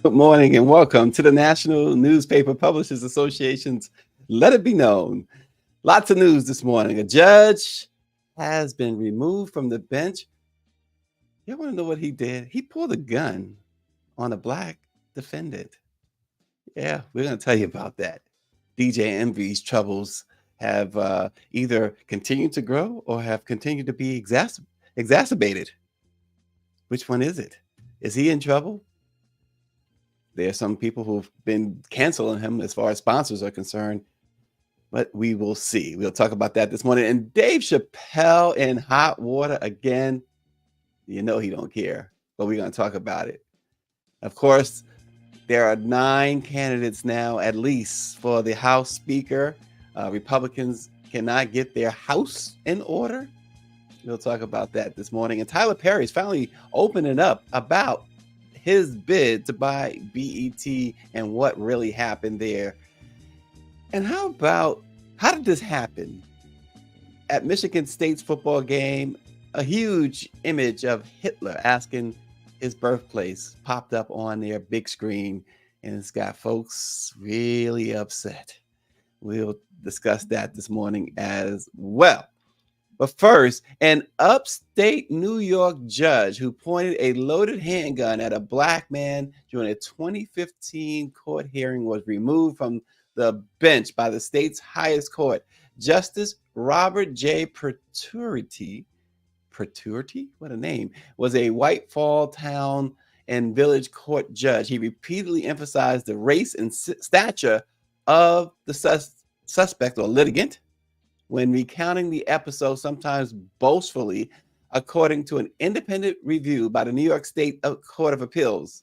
Good morning and welcome to the National Newspaper Publishers Association's Let It Be Known. Lots of news this morning. A judge has been removed from the bench. You want to know what he did? He pulled a gun on a black defendant. Yeah, we're going to tell you about that. DJ Envy's troubles have either continued to grow or have continued to be exacerbated. Which one is it? Is he in trouble? There are some people who've been canceling him as far as sponsors are concerned, but we will see. We'll talk about that this morning. And Dave Chappelle in hot water again. You know he don't care, but we're going to talk about it. Of course, there are 9 candidates now, at least, for the House Speaker. Republicans cannot get their house in order. We'll talk about that this morning. And Tyler Perry's finally opening up about his bid to buy BET and what really happened there. And how did this happen? At Michigan State's football game, a huge image of Hitler asking his birthplace popped up on their big screen, and it's got folks really upset. We'll discuss that this morning as well. But first, an upstate New York judge who pointed a loaded handgun at a black man during a 2015 court hearing was removed from the bench by the state's highest court. Justice Robert J. Perturity, what a name, was a White Fall Town and Village Court judge. He repeatedly emphasized the race and stature of the suspect or litigant when recounting the episode, sometimes boastfully, according to an independent review by the New York State Court of Appeals.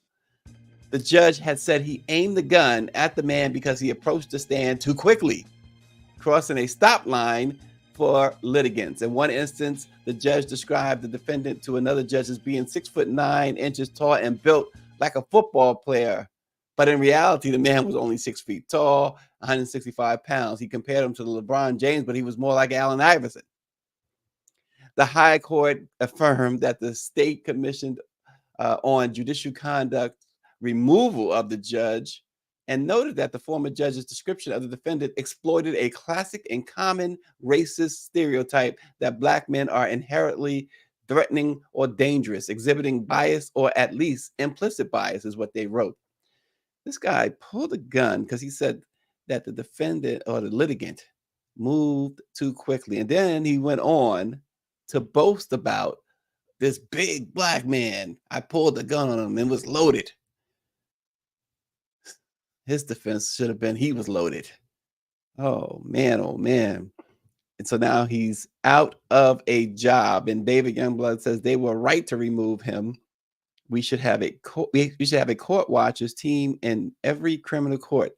The judge had said he aimed the gun at the man because he approached the stand too quickly, crossing a stop line for litigants. In one instance, the judge described the defendant to another judge as being 6'9" tall and built like a football player. But in reality, the man was only 6 feet tall, 165 pounds. He compared him to LeBron James, but he was more like Allen Iverson. The high court affirmed that the state commissioned on judicial conduct removal of the judge and noted that the former judge's description of the defendant exploited a classic and common racist stereotype that black men are inherently threatening or dangerous, exhibiting bias or at least implicit bias is what they wrote. This guy pulled a gun because he said that the defendant or the litigant moved too quickly. And then he went on to boast about this big black man. I pulled the gun on him and was loaded. His defense should have been he was loaded. Oh, man, oh, man. And so now he's out of a job. And David Youngblood says they were right to remove him. We should have a court watchers team in every criminal court.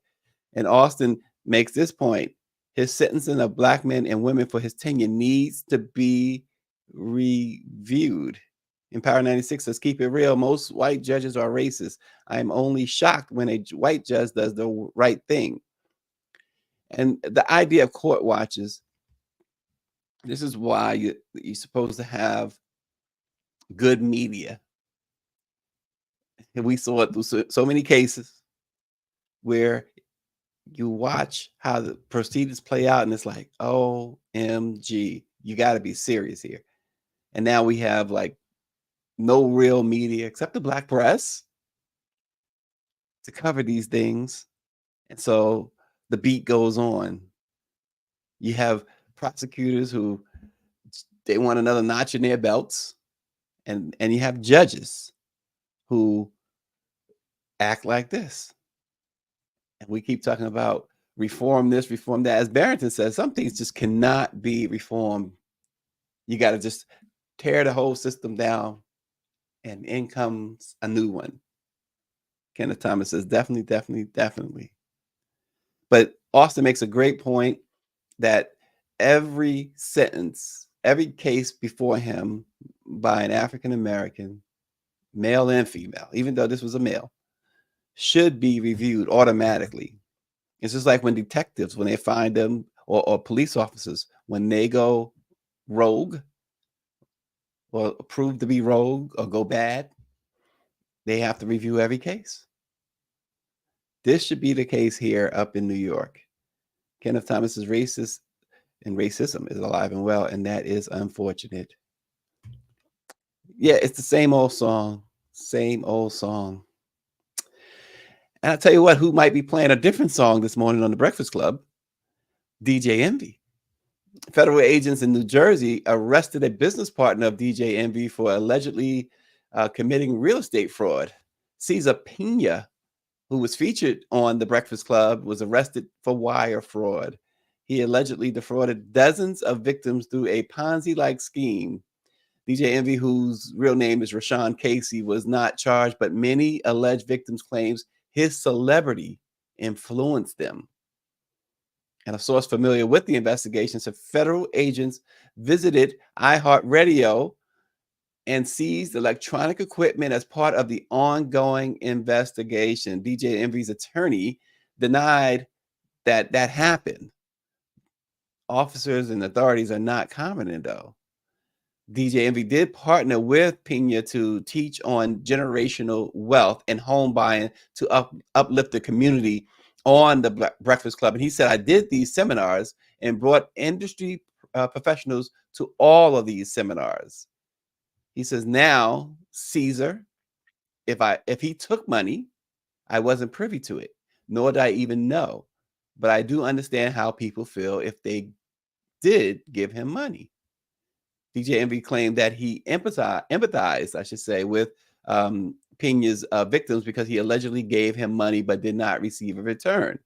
And Austin makes this point. His sentencing of black men and women for his tenure needs to be reviewed. Empower 96 says, keep it real. Most white judges are racist. I'm only shocked when a white judge does the right thing. And the idea of court watchers, this is why you're supposed to have good media. And we saw it through so many cases where you watch how the proceedings play out and it's like, OMG, you got to be serious here. And now we have like no real media except the black press to cover these things. And so the beat goes on. You have prosecutors who they want another notch in their belts. And you have judges who act like this. And we keep talking about reform this, reform that. As Barrington says, some things just cannot be reformed. You got to just tear the whole system down and in comes a new one. Kenneth Thomas says, definitely. But Austin makes a great point that every sentence, every case before him by an African-American, male and female, even though this was a male, should be reviewed automatically. It's just like when detectives, when they find them, or police officers, when they go rogue or prove to be rogue or go bad, they have to review every case. This should be the case here up in New York. Kenneth Thomas is racist and racism is alive and well, and that is unfortunate. Yeah, it's the same old song, same old song. And I'll tell you what, who might be playing a different song this morning on the Breakfast Club? DJ Envy. Federal agents in New Jersey arrested a business partner of DJ Envy for allegedly committing real estate fraud. Cesar Pena, who was featured on the Breakfast Club, was arrested for wire fraud. He allegedly defrauded dozens of victims through a Ponzi-like scheme. DJ Envy, whose real name is Rashawn Casey, was not charged, but many alleged victims claims his celebrity influenced them. And a source familiar with the investigation said federal agents visited iHeartRadio and seized electronic equipment as part of the ongoing investigation. DJ Envy's attorney denied that that happened. Officers and authorities are not commenting, though. DJ Envy did partner with Pena to teach on generational wealth and home buying to uplift the community on the Breakfast Club. And he said, I did these seminars and brought industry professionals to all of these seminars. He says, now, Caesar, if he took money, I wasn't privy to it, nor did I even know. But I do understand how people feel if they did give him money. DJ Envy claimed that he empathized, I should say, with Pena's victims because he allegedly gave him money but did not receive a return.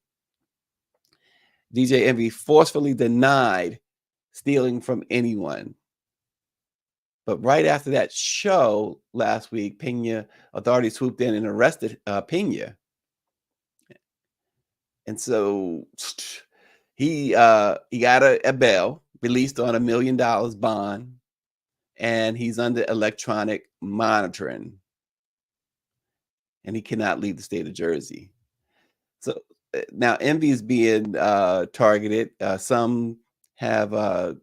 DJ Envy forcefully denied stealing from anyone. But right after that show last week, authorities swooped in and arrested Pena. And so he got a bail, released on $1 million bond, and he's under electronic monitoring. And he cannot leave the state of Jersey. So now Envy is being targeted. Some of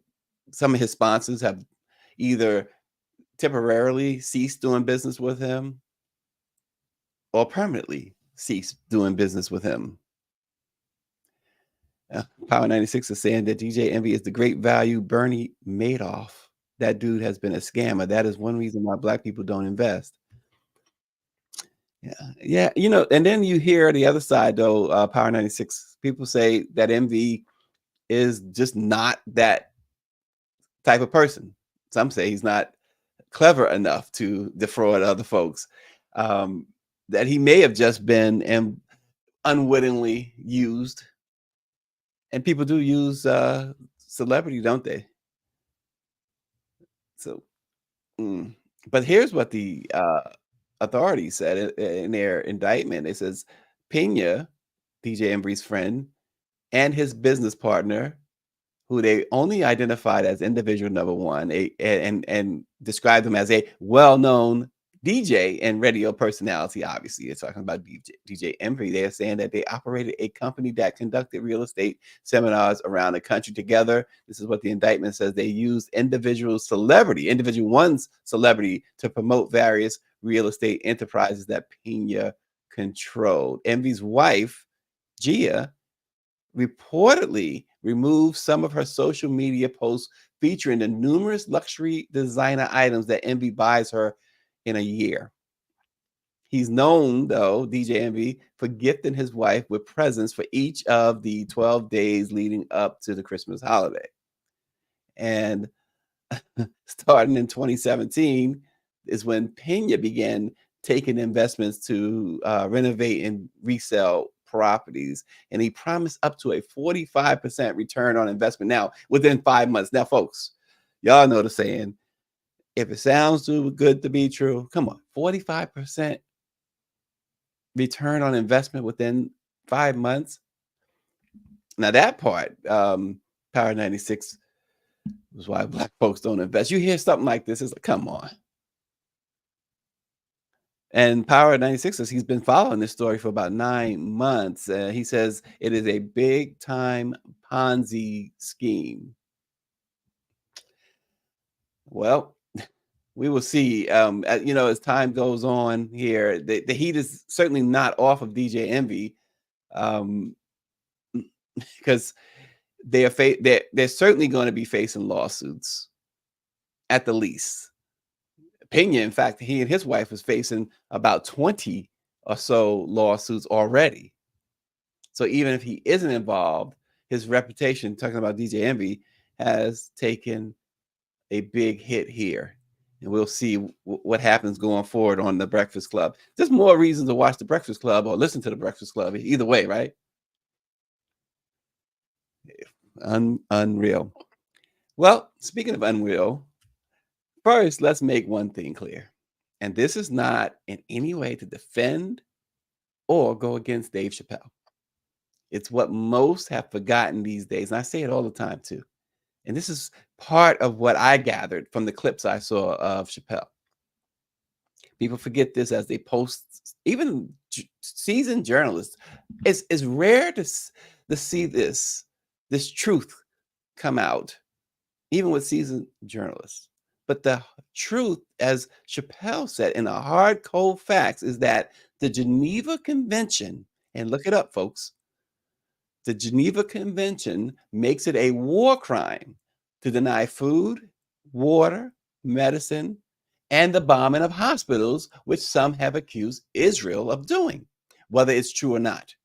his sponsors have either temporarily ceased doing business with him or permanently ceased doing business with him. Power 96 is saying that DJ Envy is the great value Bernie Madoff. That dude has been a scammer. That is one reason why Black people don't invest. Yeah. And then you hear the other side, though, Power 96, people say that Envy is just not that type of person. Some say he's not clever enough to defraud other folks, that he may have just been unwittingly used. And people do use celebrity, don't they? So, but here's what the authorities said in their indictment. It says Pena, DJ Envy's friend, and his business partner, who they only identified as individual number one, and described him as a well-known DJ and radio personality. Obviously, it's talking about DJ Envy. They're saying that they operated a company that conducted real estate seminars around the country together. This is what the indictment says. They used individual one's celebrity to promote various real estate enterprises that Pena controlled. Envy's wife, Gia, reportedly removed some of her social media posts featuring the numerous luxury designer items that Envy buys her in a year. He's known, though, DJ Envy, for gifting his wife with presents for each of the 12 days leading up to the Christmas holiday. And starting in 2017 is when Pena began taking investments to renovate and resell properties. And he promised up to a 45% return on investment now within 5 months. Now, folks, y'all know the saying, if it sounds too good to be true, come on, 45% return on investment within 5 months. Now that part, Power 96 is why Black folks don't invest. You hear something like this, it's like, come on. And Power 96 says he's been following this story for about 9 months. He says it is a big time Ponzi scheme. Well, we will see. As time goes on here, the heat is certainly not off of DJ Envy. um, because they're certainly going to be facing lawsuits at the least. Pena, in fact, he and his wife was facing about 20 or so lawsuits already. So even if he isn't involved, his reputation, talking about DJ Envy, has taken a big hit here. And we'll see what happens going forward on the Breakfast Club. There's more reasons to watch the Breakfast Club or listen to the Breakfast Club. Either way, right? Unreal. Well, speaking of unreal, first, let's make one thing clear. And this is not in any way to defend or go against Dave Chappelle. It's what most have forgotten these days. And I say it all the time, too. And this is part of what I gathered from the clips I saw of Chappelle. People forget this as they post, even seasoned journalists. It's rare to see this truth come out, even with seasoned journalists. But the truth, as Chappelle said in the hard, cold facts, is that the Geneva Convention, and look it up, folks, the Geneva Convention makes it a war crime to deny food, water, medicine, and the bombing of hospitals, which some have accused Israel of doing, whether it's true or not.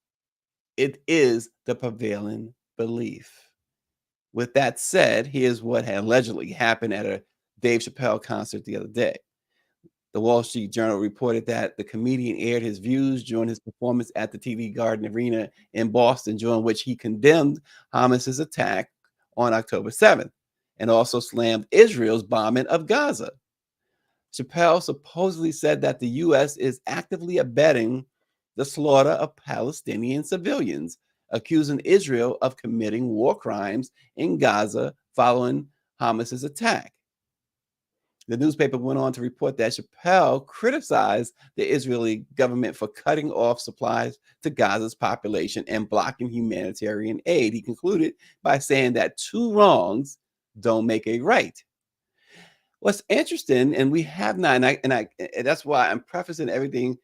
It is the prevailing belief. With that said, here's what had allegedly happened at a Dave Chappelle concert the other day. The Wall Street Journal reported that the comedian aired his views during his performance at the TD Garden Arena in Boston, during which he condemned Hamas's attack on October 7th and also slammed Israel's bombing of Gaza. Chappelle supposedly said that the U.S. is actively abetting the slaughter of Palestinian civilians, accusing Israel of committing war crimes in Gaza following Hamas's attack. The newspaper went on to report that Chappelle criticized the Israeli government for cutting off supplies to Gaza's population and blocking humanitarian aid. He concluded by saying that two wrongs don't make a right. What's interesting, and we have not, and that's why I'm prefacing everything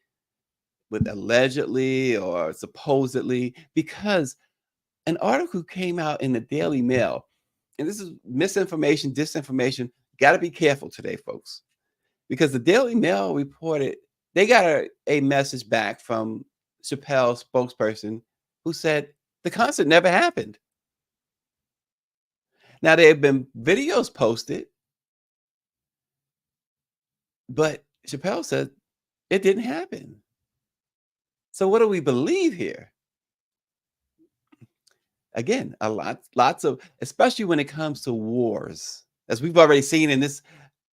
with allegedly or supposedly, because an article came out in the Daily Mail, and this is misinformation, disinformation. Got to be careful today, folks, because the Daily Mail reported they got a message back from Chappelle's spokesperson who said the concert never happened. Now, there have been videos posted, but Chappelle said it didn't happen. So what do we believe here? Again, lots of, especially when it comes to wars, as we've already seen in this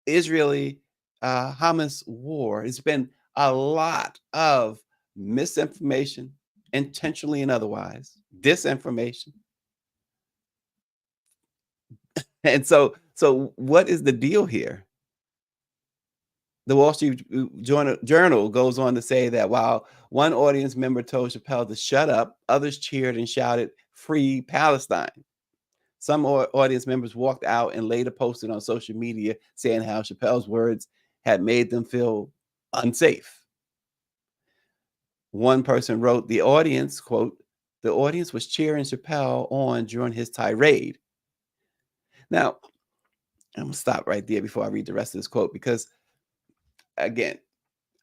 Israeli Hamas war, it's been a lot of misinformation, intentionally and otherwise, disinformation. And so what is the deal here? The Wall Street Journal goes on to say that while one audience member told Chappelle to shut up, others cheered and shouted, "Free Palestine." Some audience members walked out and later posted on social media saying how Chappelle's words had made them feel unsafe. One person wrote, the audience, quote, "The audience was cheering Chappelle on during his tirade." Now, I'm gonna stop right there before I read the rest of this quote, because again,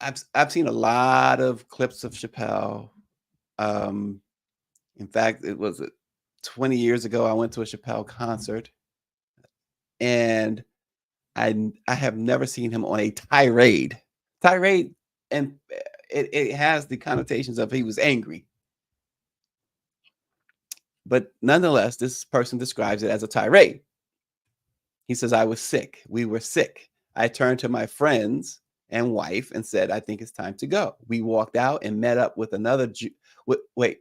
I've seen a lot of clips of Chappelle. Um, in fact, it was 20 years ago I went to a Chappelle concert, and I have never seen him on a tirade. Tirade, and it has the connotations of he was angry. But nonetheless, this person describes it as a tirade. He says, "I was sick. We were sick. I turned to my friends and wife and said, I think it's time to go. We walked out and met up with another Jew." Wait,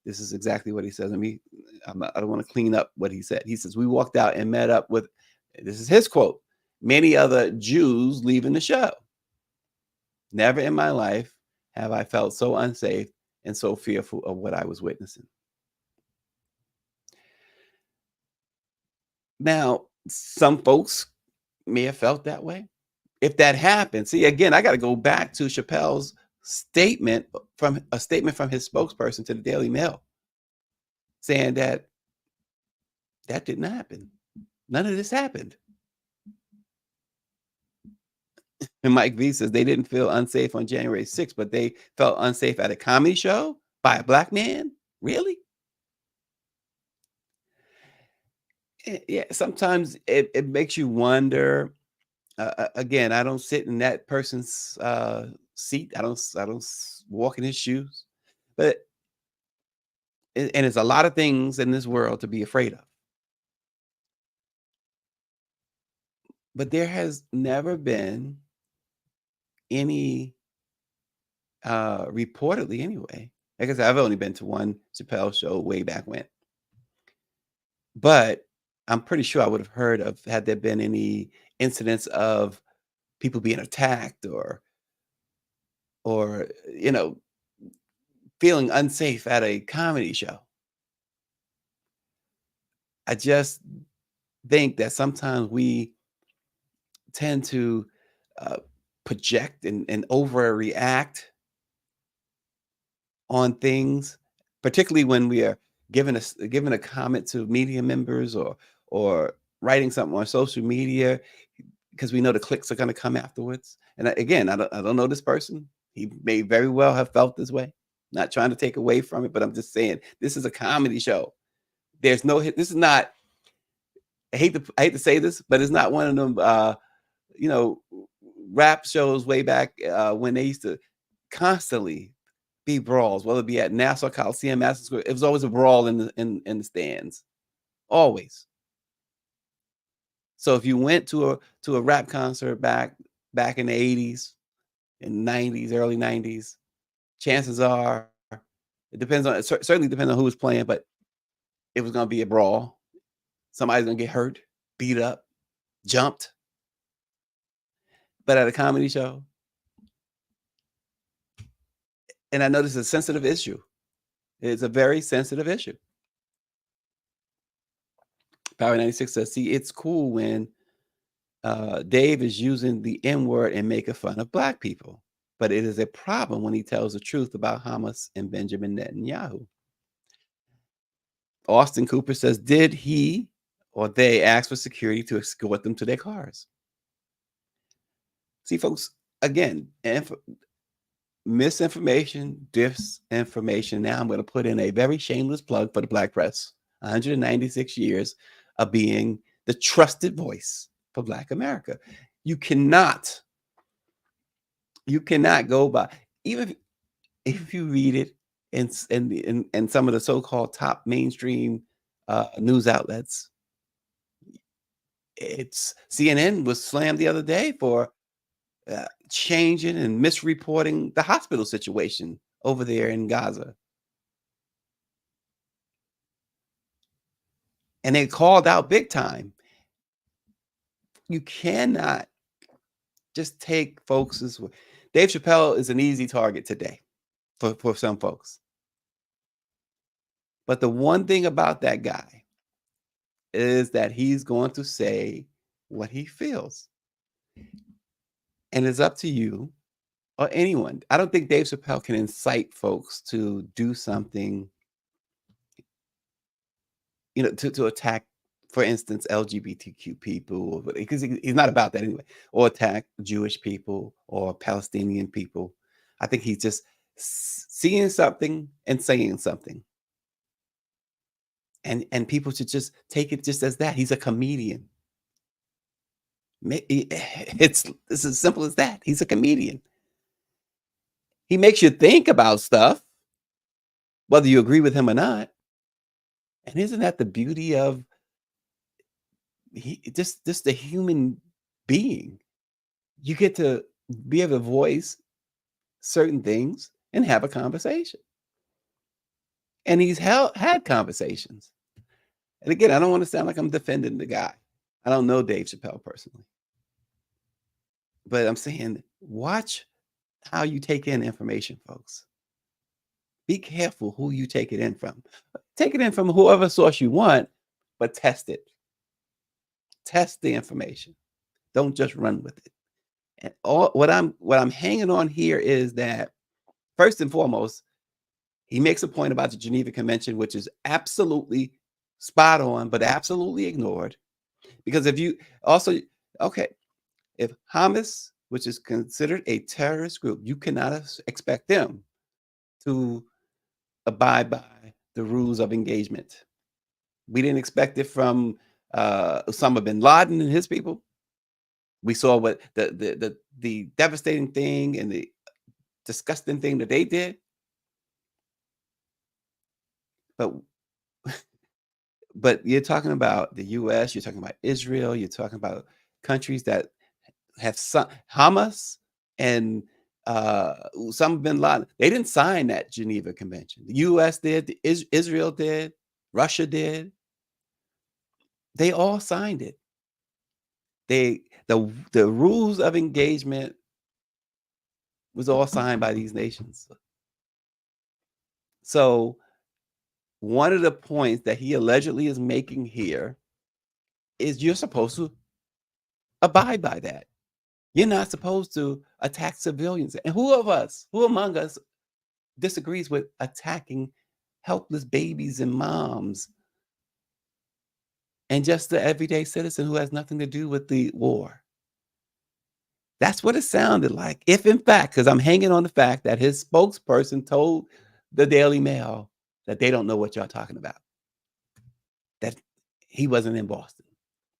this is exactly what he says. I don't want to clean up what he said. He says, "We walked out and met up with," this is his quote, "many other Jews leaving the show. Never in my life have I felt so unsafe and so fearful of what I was witnessing." Now, some folks may have felt that way. If that happened, see, again, I got to go back to Chappelle's statement from his spokesperson to the Daily Mail saying that that didn't happen. None of this happened. And Mike V says they didn't feel unsafe on January 6th, but they felt unsafe at a comedy show by a black man. Really? Yeah. Sometimes it makes you wonder. Again, I don't sit in that person's seat. I don't walk in his shoes. But and there's a lot of things in this world to be afraid of. But there has never been any reportedly anyway. Like I said, I've only been to one Chappelle show way back when. But I'm pretty sure I would have heard of had there been any incidents of people being attacked or feeling unsafe at a comedy show. I just think that sometimes we tend to uh, project and overreact on things, particularly when we are giving a comment to media members or writing something on social media because we know the clicks are going to come afterwards. And again, I don't know this person. He may very well have felt this way. Not trying to take away from it, but I'm just saying this is a comedy show. There's no hit. This is not. I hate to say this, but it's not one of them. You know, rap shows way back when they used to constantly be brawls, whether it be at Nassau Coliseum, Madison Square. It was always a brawl in the stands, always. So if you went to a rap concert back in the 80s and 90s, early 90s, chances are it certainly depends on who was playing, but it was going to be a brawl. Somebody's going to get hurt, beat up, jumped. But at a comedy show, and I know this is a sensitive issue. It's a very sensitive issue. Power 96 says, see, it's cool when Dave is using the N word and making fun of black people. But it is a problem when he tells the truth about Hamas and Benjamin Netanyahu. Austin Cooper says, did he or they ask for security to escort them to their cars? See, folks, again, misinformation, disinformation. Now I'm going to put in a very shameless plug for the Black press. 196 years of being the trusted voice for Black America. You cannot go by, even if you read it in some of the so-called top mainstream news outlets. It's CNN was slammed the other day for changing and misreporting the hospital situation over there in Gaza. And they called out big time. You cannot just take folks as well. Dave Chappelle is an easy target today for some folks. But the one thing about that guy is that he's going to say what he feels. And it's up to you or anyone. I don't think Dave Chappelle can incite folks to do something, to attack, for instance, LGBTQ people, because he's not about that anyway, or attack Jewish people or Palestinian people. I think he's just seeing something and saying something. And people should just take it just as that. He's a comedian. It's as simple as that. He's a comedian. He makes you think about stuff, whether you agree with him or not. And isn't that the beauty of just the human being? You get to be able to voice certain things and have a conversation. And he's had conversations. And again, I don't want to sound like I'm defending the guy. I don't know Dave Chappelle personally. But I'm saying, watch how you take in information, folks. Be careful who you take it in from. Take it in from whoever source you want, but test it. Test the information. Don't just run with it. And what I'm hanging on here is that First and foremost, he makes a point about the Geneva Convention, which is absolutely spot on, but absolutely ignored. Because if you also, okay, if Hamas, which is considered a terrorist group, you cannot expect them to abide by the rules of engagement. We didn't expect it from Osama bin Laden and his people. We saw what the devastating thing and the disgusting thing that they did. But but you're talking about the US, you're talking about Israel, you're talking about countries that have Hamas and Osama bin Laden. They didn't sign that Geneva Convention. The US did, Israel did, Russia did. They all signed it. The rules of engagement was all signed by these nations. So one of the points that he allegedly is making here is you're supposed to abide by that. You're not supposed to attack civilians. And who among us disagrees with attacking helpless babies and moms and just the everyday citizen who has nothing to do with the war? That's what it sounded like. If in fact, because I'm hanging on the fact that his spokesperson told the Daily Mail that they don't know what y'all talking about, that he wasn't in Boston.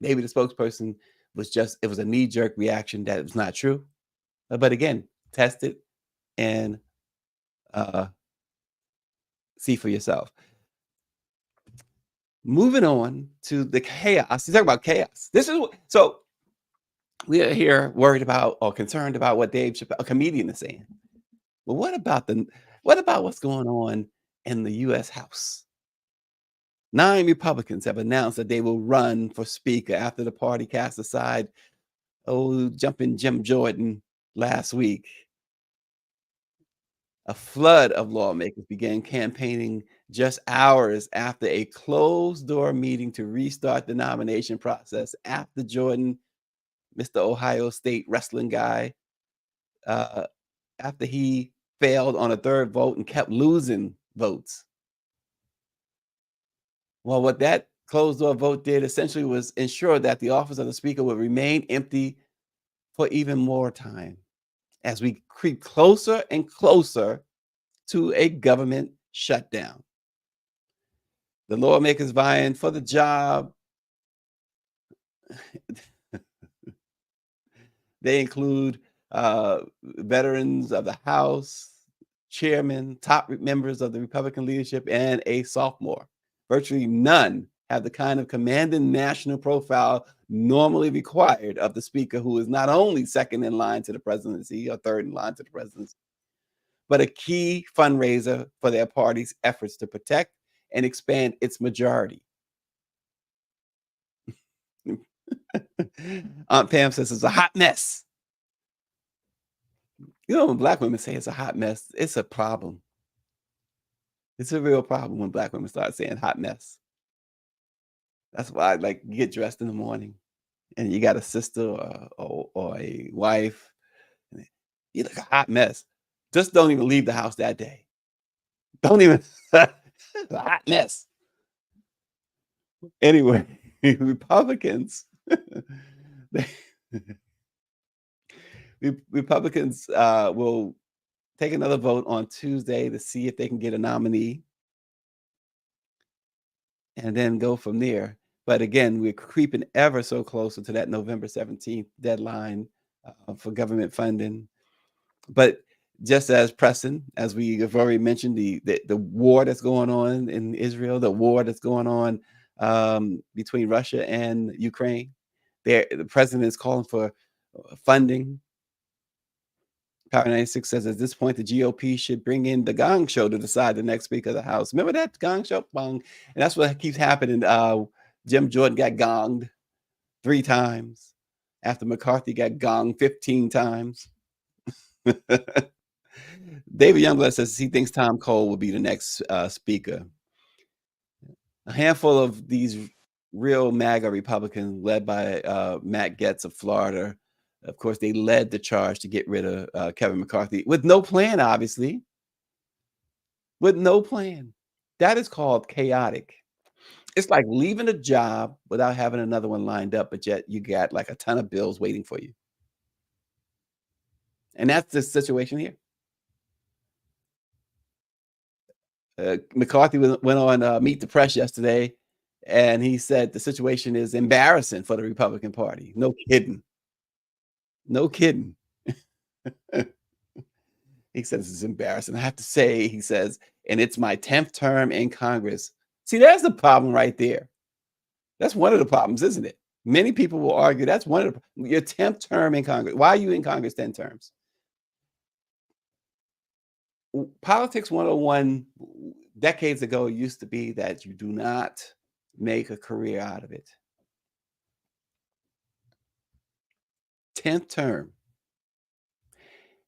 Maybe the spokesperson it was a knee-jerk reaction that was not true. But again, test it and see for yourself. Moving on to the chaos. You talk about chaos. So we are here worried about or concerned about what Dave Chappelle, a comedian, is saying. But what about what's going on in the U.S. House? 9 Republicans have announced that they will run for Speaker after the party cast aside jumping Jim Jordan last week. A flood of lawmakers began campaigning just hours after a closed-door meeting to restart the nomination process after Jordan, Mr. Ohio State wrestling guy, after he failed on a third vote and kept losing votes. Well, what that closed-door vote did essentially was ensure that the office of the Speaker would remain empty for even more time as we creep closer and closer to a government shutdown. The lawmakers vying for the job, they include veterans of the House, chairman, top members of the Republican leadership, and a sophomore. Virtually none have the kind of commanding national profile normally required of the Speaker, who is not only second in line to the presidency or third in line to the presidency, but a key fundraiser for their party's efforts to protect and expand its majority. Aunt Pam says it's a hot mess. You know, when Black women say it's a hot mess, it's a problem. It's a real problem when Black women start saying hot mess. That's why, like, you get dressed in the morning and you got a sister or a wife, and you look a hot mess. Just don't even leave the house that day. Don't even, a hot mess. Anyway, Republicans, Republicans will take another vote on Tuesday to see if they can get a nominee and then go from there. But again, we're creeping ever so closer to that November 17th deadline for government funding. But just as pressing, as we have already mentioned, the war that's going on in Israel, the war that's going on between Russia and Ukraine, the president is calling for funding. Power 96 says at this point, the GOP should bring in the Gong Show to decide the next Speaker of the House. Remember that Gong Show? Bong. And that's what keeps happening. Jim Jordan got gonged 3 times after McCarthy got gonged 15 times. David Youngblood says he thinks Tom Cole will be the next Speaker. A handful of these real MAGA Republicans led by Matt Gaetz of Florida, of course, they led the charge to get rid of Kevin McCarthy with no plan, obviously. with no plan. That is called chaotic. It's like leaving a job without having another one lined up, but yet you got like a ton of bills waiting for you. And that's the situation here. McCarthy went on Meet the Press yesterday, and he said the situation is embarrassing for the Republican Party. No kidding. No kidding. He says it's embarrassing. I have to say, he says, and it's my 10th term in Congress. See, there's the problem right there. That's one of the problems, isn't it? Many people will argue that's one of your 10th term in Congress. Why are you in Congress 10 terms? Politics 101 decades ago used to be that you do not make a career out of it. 10th term.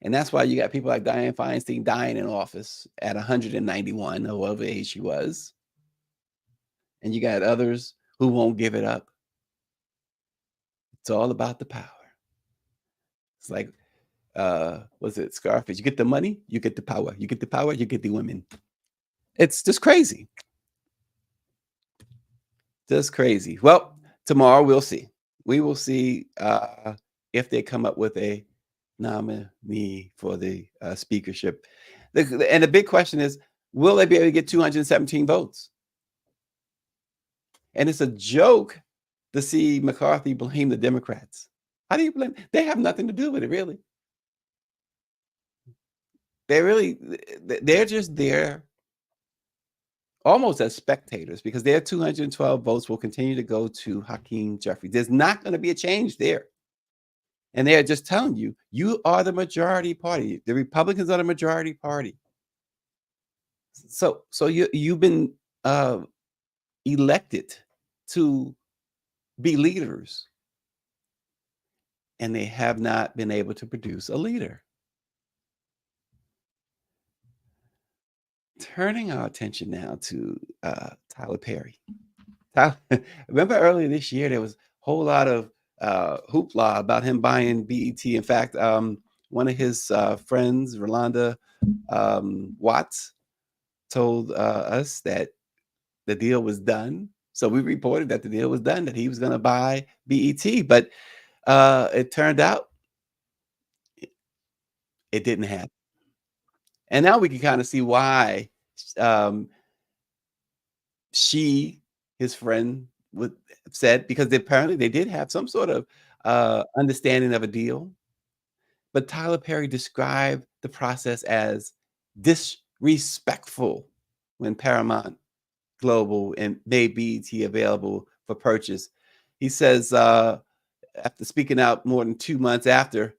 And that's why you got people like Dianne Feinstein dying in office at 191, or whatever age she was. And you got others who won't give it up. It's all about the power. It's like, was it Scarface? You get the money, you get the power. You get the power, you get the women. It's just crazy. Just crazy. Well, tomorrow we'll see. We will see if they come up with a nominee for the speakership. And the big question is, will they be able to get 217 votes? And it's a joke to see McCarthy blame the Democrats. How do you blame? They have nothing to do with it, really. They're just there almost as spectators, because their 212 votes will continue to go to Hakeem Jeffries. There's not going to be a change there. And they're just telling you, you are the majority party. The Republicans are the majority party. So you've been elected to be leaders, and they have not been able to produce a leader. Turning our attention now to Tyler Perry. Remember earlier this year, there was a whole lot of hoopla about him buying BET. In fact, one of his friends, Rolanda Watts, told us that the deal was done. So we reported that the deal was done, that he was going to buy BET. But it turned out it didn't happen. And now we can kind of see why his friend, would said, because apparently they did have some sort of understanding of a deal. But Tyler Perry described the process as disrespectful when Paramount Global and made BET available for purchase. He says, after speaking out more than 2 months after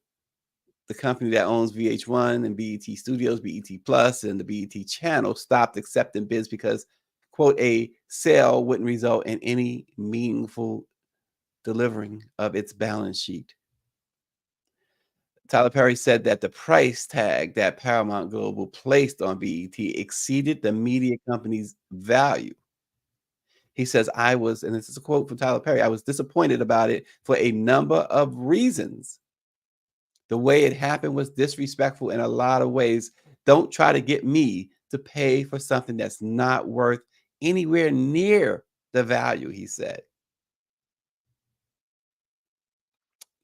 the company that owns VH1 and BET Studios, BET Plus, and the BET channel stopped accepting bids because, quote, a sale wouldn't result in any meaningful delivering of its balance sheet. Tyler Perry said that the price tag that Paramount Global placed on BET exceeded the media company's value. He says, and this is a quote from Tyler Perry, I was disappointed about it for a number of reasons. The way it happened was disrespectful in a lot of ways. Don't try to get me to pay for something that's not worth anywhere near the value, he said.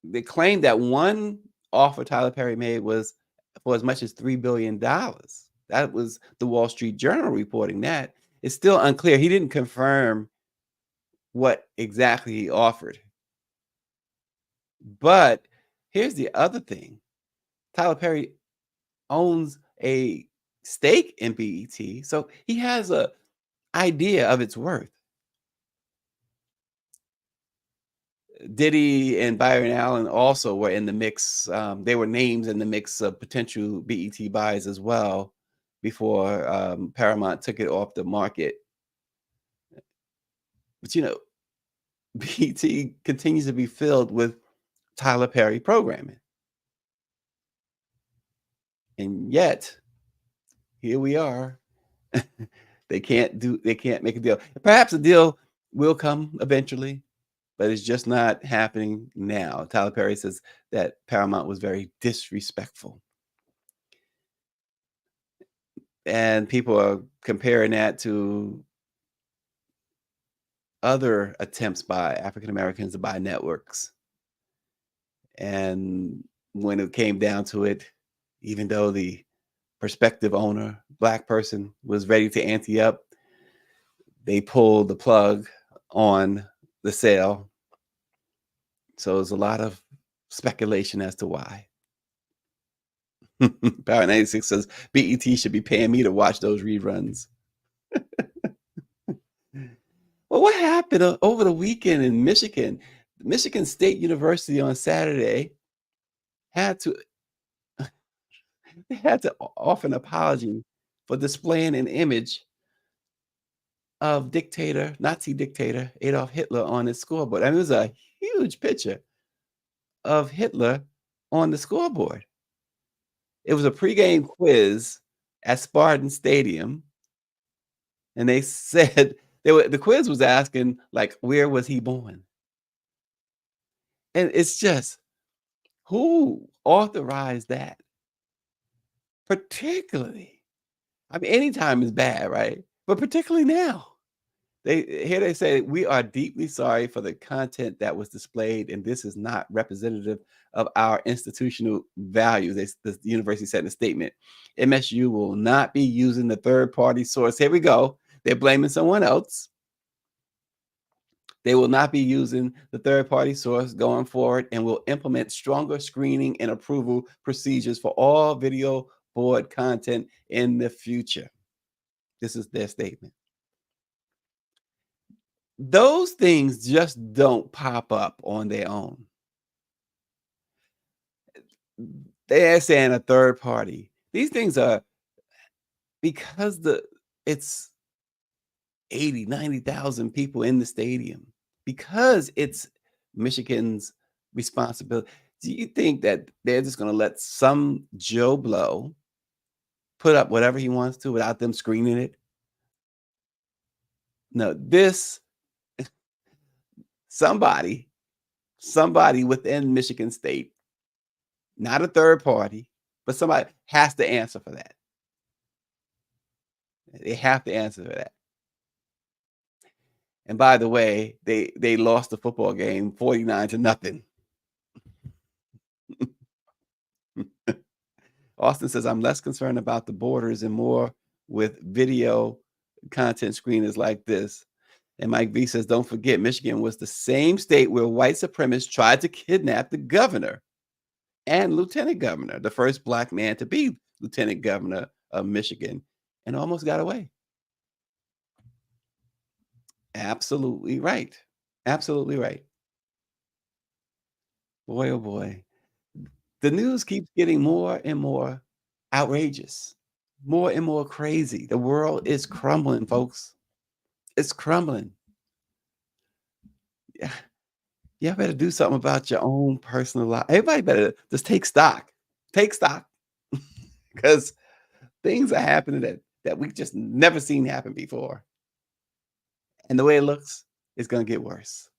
They claimed that one offer Tyler Perry made was for as much as $3 billion. That was the Wall Street Journal reporting that. It's still unclear. He didn't confirm what exactly he offered. But here's the other thing. Tyler Perry owns a stake in BET, so he has an idea of its worth. Diddy and Byron Allen also were in the mix. They were names in the mix of potential BET buys as well before Paramount took it off the market. But BET continues to be filled with Tyler Perry programming. And yet, here we are. They can't make a deal. Perhaps a deal will come eventually, but it's just not happening now. Tyler Perry says that Paramount was very disrespectful. And people are comparing that to other attempts by African Americans to buy networks. And when it came down to it, even though the prospective owner, black person, was ready to ante up, they pulled the plug on the sale. So there's a lot of speculation as to why. Power 96 says BET should be paying me to watch those reruns. Well, what happened over the weekend in Michigan? Michigan State University on Saturday had to they had to offer an apology for displaying an image of dictator, Nazi dictator Adolf Hitler on his scoreboard. I mean, it was a huge picture of Hitler on the scoreboard. It was a pregame quiz at Spartan Stadium, and they said the quiz was asking like, where was he born? And it's just, who authorized that? Particularly, I mean, anytime is bad, right? But particularly now. They say, "We are deeply sorry for the content that was displayed, and this is not representative of our institutional values," the university said in a statement. "MSU will not be using the third-party source." Here we go. They're blaming someone else. They will not be using the third-party source going forward and will implement stronger screening and approval procedures for all video board content in the future. This is their statement. Those things just don't pop up on their own. They're saying a third party. These things are because it's 80, 90,000 people in the stadium, because it's Michigan's responsibility. Do you think that they're just going to let some Joe Blow put up whatever he wants to without them screening it? No, this somebody within Michigan State, not a third party, but somebody has to answer for that. They have to answer for that. And by the way, they lost the football game 49-0. Austin says, "I'm less concerned about the borders and more with video content screeners like this." And Mike V says, "Don't forget, Michigan was the same state where white supremacists tried to kidnap the governor and lieutenant governor, the first black man to be lieutenant governor of Michigan, and almost got away." Absolutely right. Absolutely right. Boy, oh boy. The news keeps getting more and more outrageous, more and more crazy. The world is crumbling, folks. It's crumbling. Yeah. You better do something about your own personal life. Everybody better just take stock. Take stock. Because things are happening that we just never seen happen before. And the way it looks, it's gonna get worse.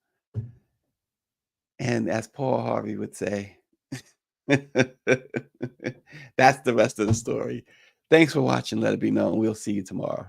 And as Paul Harvey would say, that's the rest of the story. Thanks for watching. Let it be known. We'll see you tomorrow.